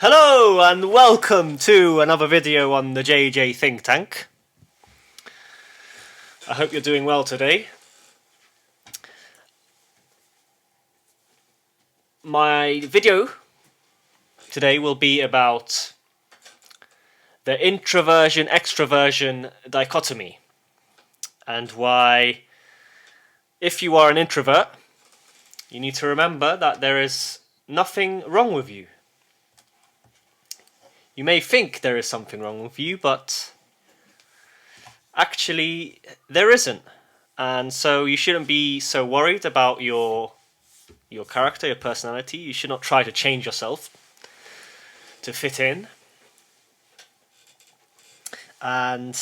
Hello and welcome to another video on the JJ Think Tank. I hope you're doing well today. My video today will be about the introversion-extroversion dichotomy and why, if you are an introvert, you need to remember that there is nothing wrong with you. You may think there is something wrong with you, but actually there isn't. And so you shouldn't be so worried about your character, your personality. You should not try to change yourself to fit in. And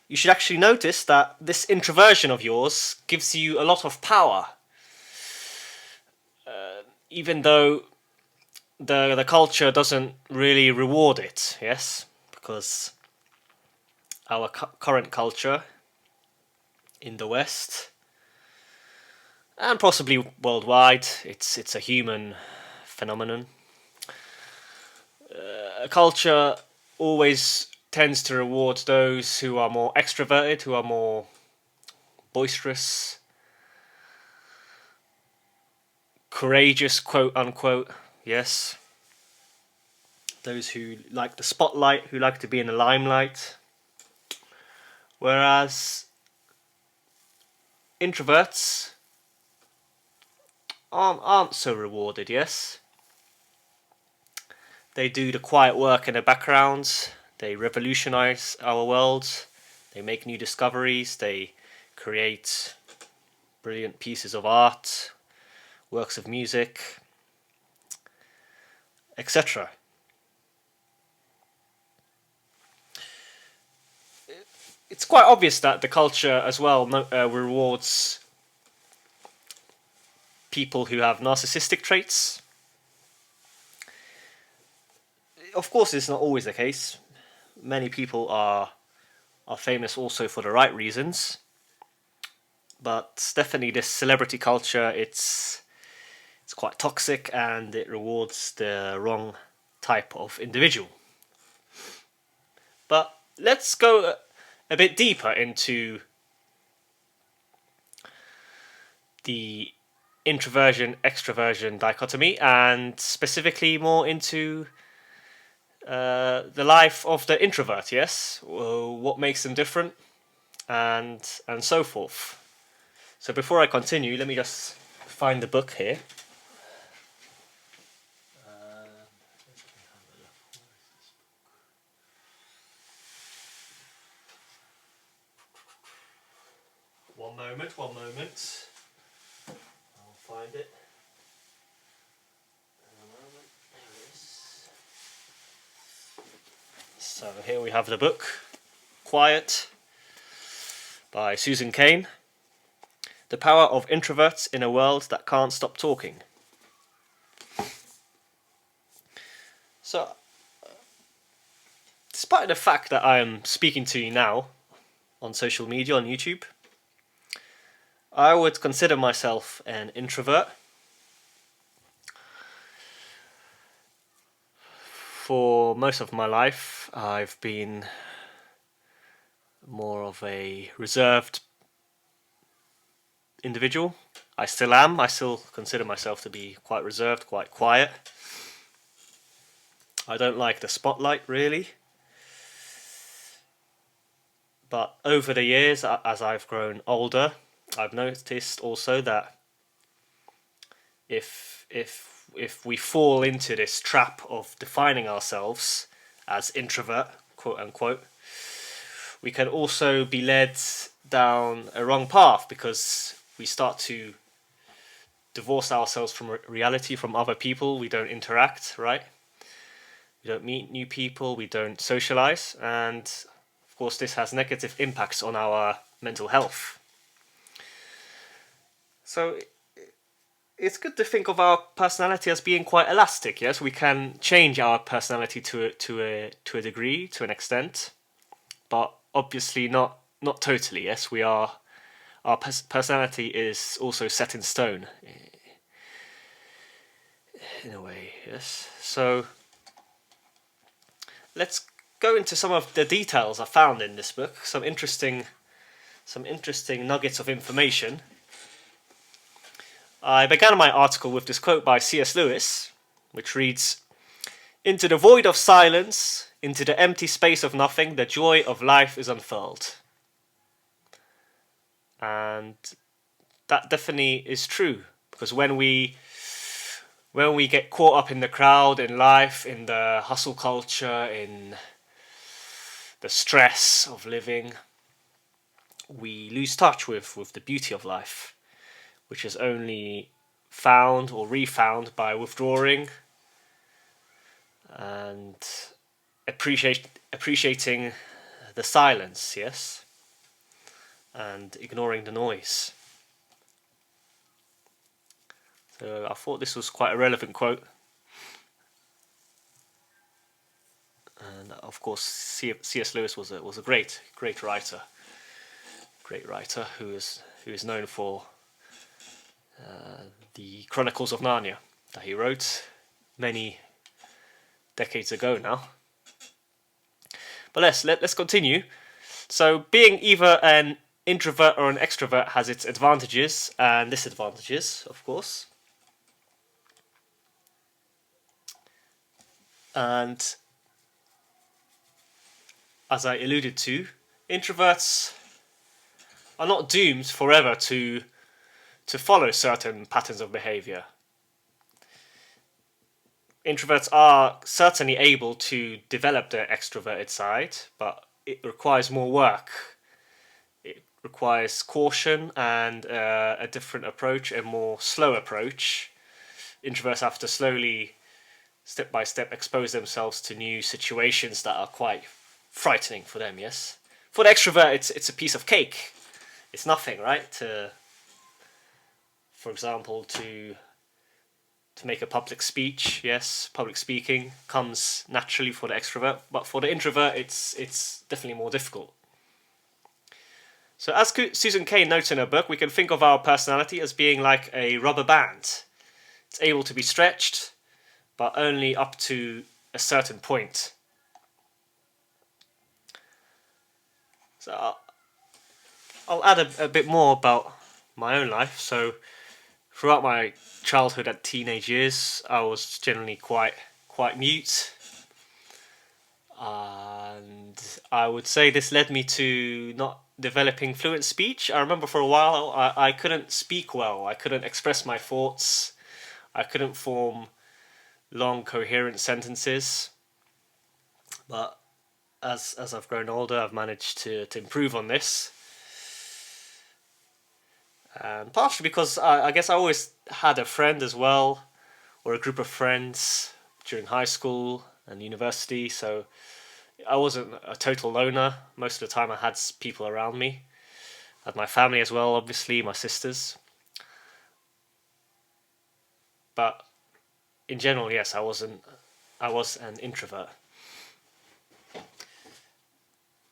you should actually notice that this introversion of yours gives you a lot of power. Even though the culture doesn't really reward it, yes? Because our current culture in the West, and possibly worldwide, it's a human phenomenon. A culture always tends to reward those who are more extroverted, who are more boisterous, courageous, quote unquote, yes. Those who like the spotlight, who like to be in the limelight. Whereas introverts aren't so rewarded, yes. They do the quiet work in the background, they revolutionize our world, they make new discoveries, they create brilliant pieces of art, works of music, etc. It's quite obvious that the culture as well rewards people who have narcissistic traits. Of course, it's not always the case. Many people are famous also for the right reasons. But definitely this celebrity culture, it's quite toxic and it rewards the wrong type of individual. But let's go a bit deeper the introversion-extroversion dichotomy, and specifically more into the life of the introvert, yes? What makes them different, and so forth. So before I continue, let me just find the book here. One moment. I'll find it. There it is. So here we have the book, Quiet, by Susan Cain. The Power of Introverts in a World That Can't Stop Talking. So, despite the fact that I am speaking to you now on social media, on YouTube, I would consider myself an introvert. For most of my life, I've been more of a reserved individual. I still am. I still consider myself to be quite reserved, quite quiet. I don't like the spotlight, really. But over the years, as I've grown older, I've noticed also that if we fall into this trap of defining ourselves as introvert, quote unquote, we can also be led down a wrong path because we start to divorce ourselves from reality, from other people. We don't interact, right? We don't meet new people, we don't socialize, and of course this has negative impacts on our mental health. So it's good to think of our personality as being quite elastic, yes? We can change our personality to a degree, to an extent, but obviously not totally, yes? Our personality is also set in stone, in a way, yes? So let's go into some of the details I found in this book. Some interesting nuggets of information. I began my article with this quote by C.S. Lewis, which reads, "Into the void of silence, into the empty space of nothing, the joy of life is unfurled." And that definitely is true, because when we get caught up in the crowd, in life, in the hustle culture, in the stress of living, we lose touch with the beauty of life, which is only found or refound by withdrawing and appreciating the silence, yes, and ignoring the noise. So I thought this was quite a relevant quote. And of course, C.S. Lewis was a great writer. Great writer who is known for the Chronicles of Narnia that he wrote many decades ago now. But let's continue. So being either an introvert or an extrovert has its advantages and disadvantages, of course. And as I alluded to, introverts are not doomed forever to follow certain patterns of behavior. Introverts are certainly able to develop their extroverted side, but it requires more work. It requires caution and a different approach, a more slow approach. Introverts have to slowly, step by step, expose themselves to new situations that are quite frightening for them, yes? For the extrovert, it's a piece of cake. It's nothing, right? For example, to make a public speech, yes, public speaking comes naturally for the extrovert, but for the introvert, it's definitely more difficult. So as Susan Cain notes in her book, we can think of our personality as being like a rubber band. It's able to be stretched, but only up to a certain point. So I'll add a bit more about my own life. So throughout my childhood and teenage years, I was generally quite mute. And I would say this led me to not developing fluent speech. I remember for a while I couldn't speak well. I couldn't express my thoughts. I couldn't form long, coherent sentences. But as I've grown older, I've managed to improve on this. Partially because I guess I always had a friend as well, or a group of friends during high school and university, so I wasn't a total loner. Most of the time I had people around me. I had my family as well, obviously, my sisters. But in general, yes, I was an introvert.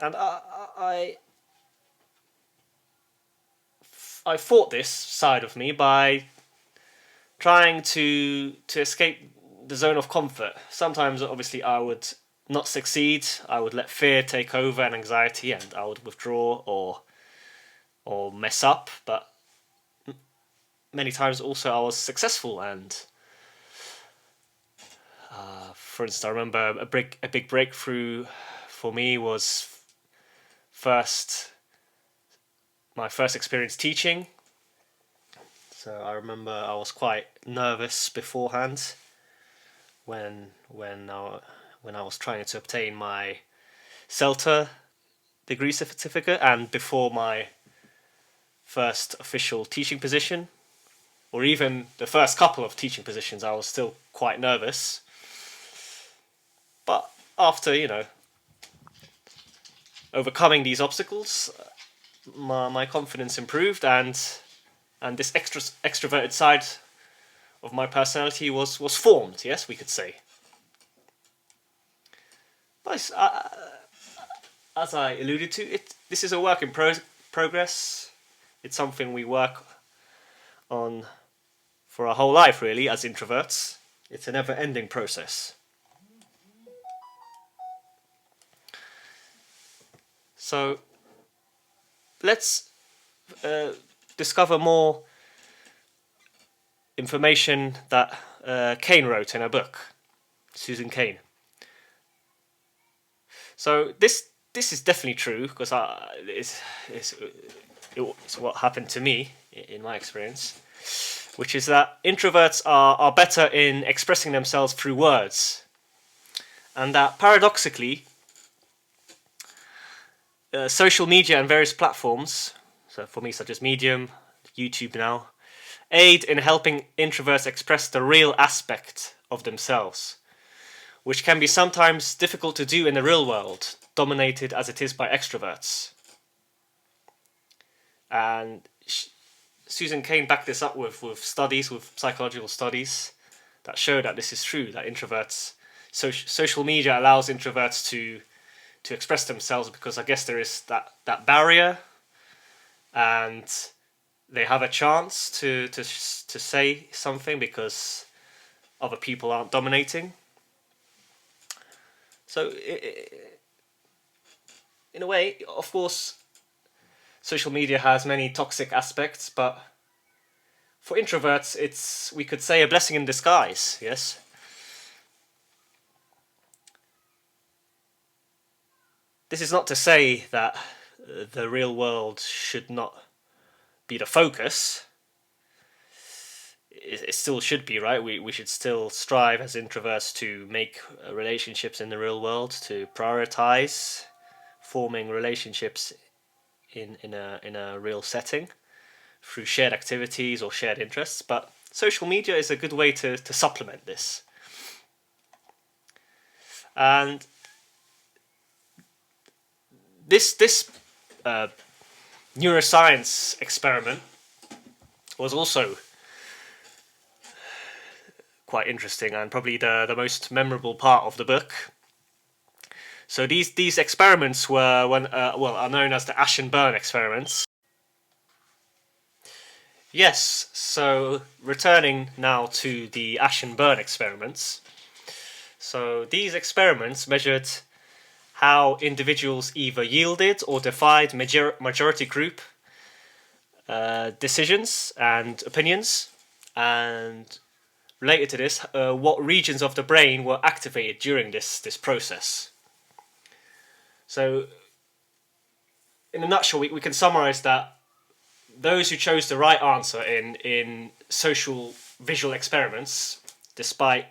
And I fought this side of me by trying to escape the zone of comfort. Sometimes, obviously, I would not succeed. I would let fear take over and anxiety, and I would withdraw or mess up. But many times, also, I was successful. And for instance, I remember a big breakthrough for me was my first experience teaching. So I remember I was quite nervous beforehand when I was trying to obtain my CELTA degree certificate, and before my first official teaching position, or even the first couple of teaching positions, I was still quite nervous. But after, overcoming these obstacles, my confidence improved, and this extroverted side of my personality was formed, yes, we could say. But as I alluded to, this is a work in progress. It's something we work on for our whole life, really, as introverts. It's a never-ending process. So let's discover more information that Cain wrote in her book, Susan Cain. So this is definitely true, because it's what happened to me in my experience, which is that introverts are better in expressing themselves through words, and that paradoxically social media and various platforms, so for me such as Medium, YouTube now, aid in helping introverts express the real aspect of themselves, which can be sometimes difficult to do in the real world, dominated as it is by extroverts. And Susan Cain backed this up with studies, with psychological studies, that show that this is true, that introverts, social media allows introverts to express themselves, because I guess there is that barrier, and they have a chance to say something because other people aren't dominating. So in a way, of course, social media has many toxic aspects, but for introverts, it's, we could say, a blessing in disguise, yes? This is not to say that the real world should not be the focus. It still should be, right? We should still strive as introverts to make relationships in the real world, to prioritize forming relationships in a real setting through shared activities or shared interests. But social media is a good way to supplement this. And this neuroscience experiment was also quite interesting, and probably the most memorable part of the book. So these experiments were are known as the Asch Bern experiments. Yes, so returning now to the Asch Bern experiments. So these experiments measured how individuals either yielded or defied majority group decisions and opinions, and related to this, what regions of the brain were activated during this process. So, in a nutshell, we can summarize that those who chose the right answer in social visual experiments, despite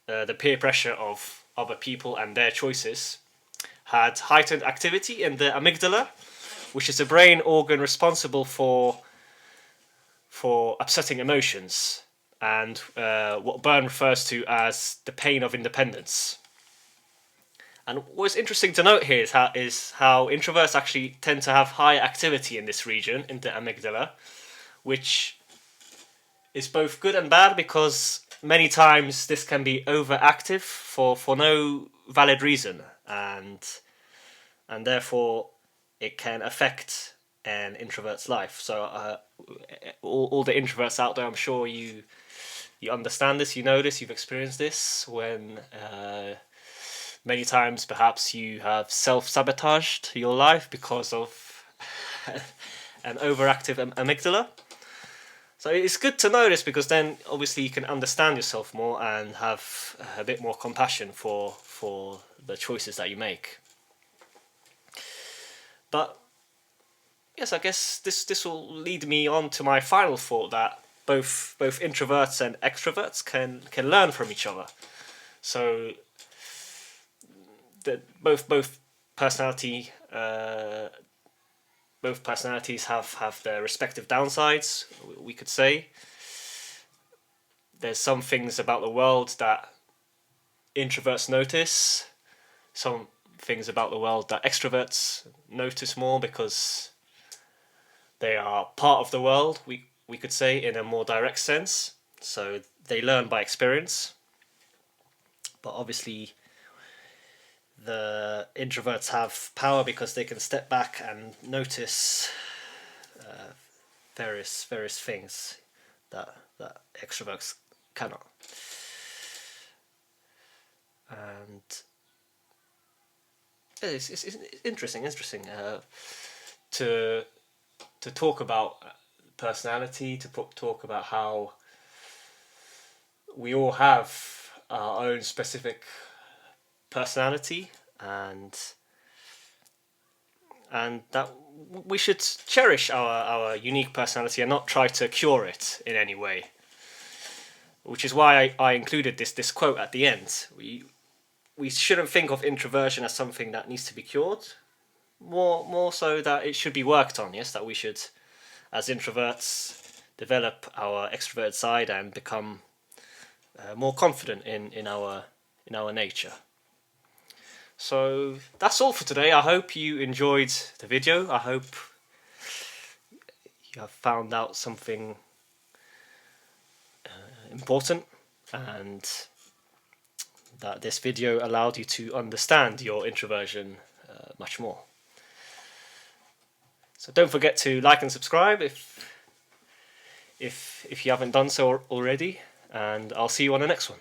the peer pressure of other people and their choices, had heightened activity in the amygdala, which is a brain organ responsible for upsetting emotions, and what Bern refers to as the pain of independence. And what's interesting to note here is how introverts actually tend to have high activity in this region, in the amygdala, which is both good and bad, because many times this can be overactive for no valid reason, and therefore it can affect an introvert's life. So all the introverts out there, I'm sure you understand this, you know this, you've experienced this, when many times perhaps you have self-sabotaged your life because of an overactive amygdala. So it's good to know this, because then obviously you can understand yourself more and have a bit more compassion for the choices that you make. But yes, I guess this will lead me on to my final thought, that both introverts and extroverts can learn from each other. So that both personalities have their respective downsides, we could say. There's some things about the world that introverts notice, some things about the world that extroverts notice more, because they are part of the world, we could say, in a more direct sense. So they learn by experience. But obviously the introverts have power because they can step back and notice various things that extroverts cannot. And it's interesting to talk about personality, to talk about how we all have our own specific personality, and that we should cherish our unique personality and not try to cure it in any way. Which is why I included this quote at the end. We shouldn't think of introversion as something that needs to be cured. More so that it should be worked on. Yes, that we should, as introverts, develop our extroverted side and become more confident in our nature. So that's all for today. I hope you enjoyed the video. I hope you have found out something important, and that this video allowed you to understand your introversion much more. So don't forget to like and subscribe if you haven't done so already, and I'll see you on the next one.